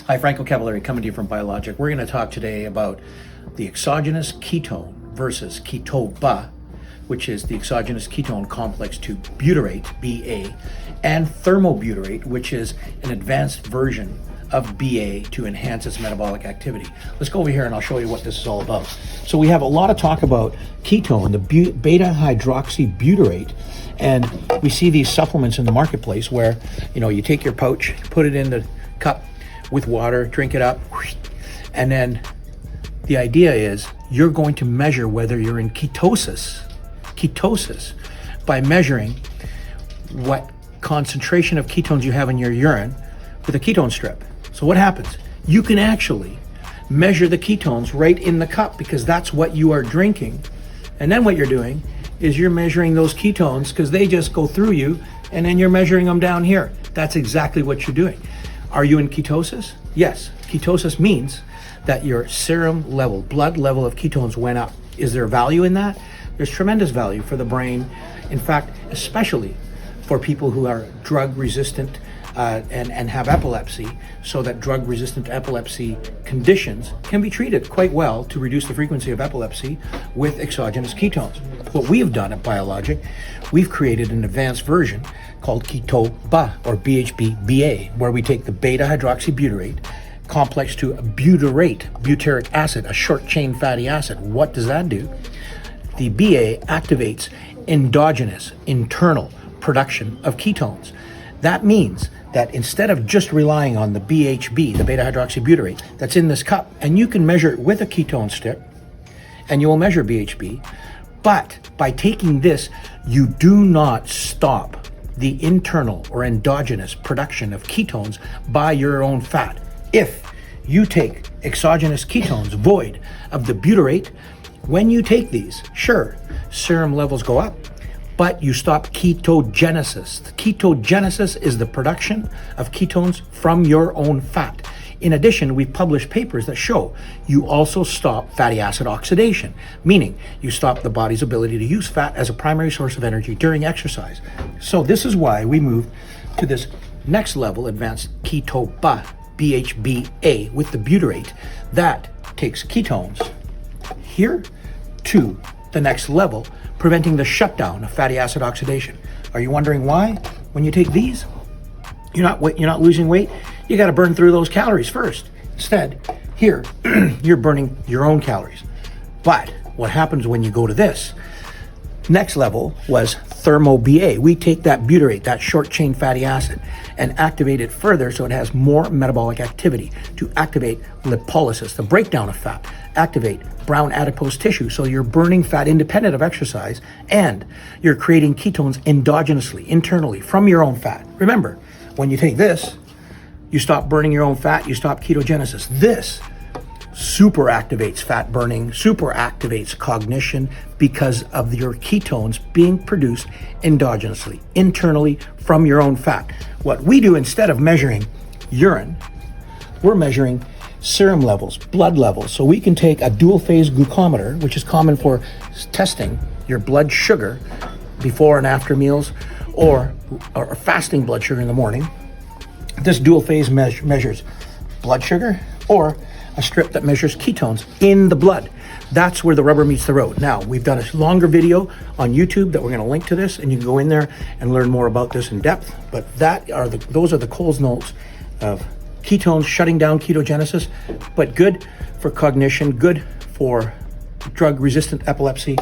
Hi, Franco Cavaleri coming to you from BioLogic. We're going to talk today about the exogenous ketone versus Keto BA, which is the exogenous ketone complex to butyrate, BA, and thermobutyrate, which is an advanced version of BA to enhance its metabolic activity. Let's go over here and I'll show you what this is all about. So we have a lot of talk about ketone, the beta hydroxybutyrate, and we see these supplements in the marketplace where, you take your pouch, put it in the cup with water, drink it up, and then the idea is you're going to measure whether you're in ketosis by measuring what concentration of ketones you have in your urine with a ketone strip. So what happens? You can actually measure the ketones right in the cup because that's what you are drinking. And then what you're doing is you're measuring those ketones because they just go through you, and then you're measuring them down here. That's exactly what you're doing. Are you in ketosis? Yes. Ketosis means that your serum level, blood level of ketones went up. Is there value in that? There's tremendous value for the brain. In fact, especially for people who are drug resistant and have epilepsy, so that drug resistant epilepsy conditions can be treated quite well to reduce the frequency of epilepsy with exogenous ketones. What we have done at BioLogic, we've created an advanced version called Keto BA or BHB-BA, where we take the beta hydroxybutyrate complex to butyrate, butyric acid, a short chain fatty acid. What does that do? The BA activates endogenous, internal production of ketones. That means that instead of just relying on the BHB, the beta hydroxybutyrate that's in this cup, and you can measure it with a ketone strip, and you will measure BHB, but by taking this, you do not stop the internal or endogenous production of ketones by your own fat. If you take exogenous ketones void of the butyrate, when you take these, sure, serum levels go up, but you stop ketogenesis. Ketogenesis is the production of ketones from your own fat. In addition, we've published papers that show you also stop fatty acid oxidation, meaning you stop the body's ability to use fat as a primary source of energy during exercise. So this is why we moved to this next level, advanced Keto BA, BHBA, with the butyrate that takes ketones here to the next level, preventing the shutdown of fatty acid oxidation. Are you wondering why? When you take these, you're not losing weight. You got to burn through those calories first. Instead, here, you're burning your own calories. But what happens when you go to this? Next level was Thermo BA. We take that butyrate, that short chain fatty acid, and activate it further so it has more metabolic activity to activate lipolysis, the breakdown of fat, activate brown adipose tissue, so you're burning fat independent of exercise, and you're creating ketones endogenously, internally, from your own fat. Remember, when you take this, you stop burning your own fat, you stop ketogenesis. This super activates fat burning, super activates cognition because of your ketones being produced endogenously, internally from your own fat. What we do, instead of measuring urine, we're measuring serum levels, blood levels. So we can take a dual phase glucometer, which is common for testing your blood sugar before and after meals, or fasting blood sugar in the morning. This dual phase measures blood sugar, or a strip that measures ketones in the blood. That's where the rubber meets the road. Now, we've done a longer video on YouTube that we're going to link to this, and you can go in there and learn more about this in depth. But those are the Coles notes of ketones shutting down ketogenesis, but good for cognition, good for drug-resistant epilepsy.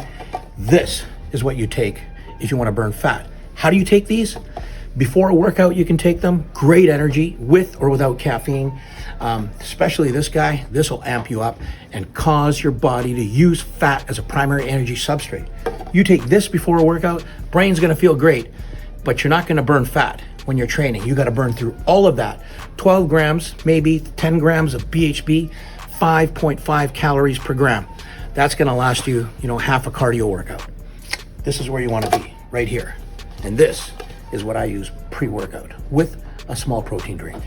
This is what you take if you want to burn fat. How do you take these? Before a workout, you can take them. Great energy with or without caffeine. Especially this guy, this will amp you up and cause your body to use fat as a primary energy substrate. You take this before a workout, brain's going to feel great, but you're not going to burn fat when you're training. You got to burn through all of that. 12 grams, maybe 10 grams of BHB, 5.5 calories per gram. That's going to last you, half a cardio workout. This is where you want to be, right here. And this is what I use pre-workout with a small protein drink.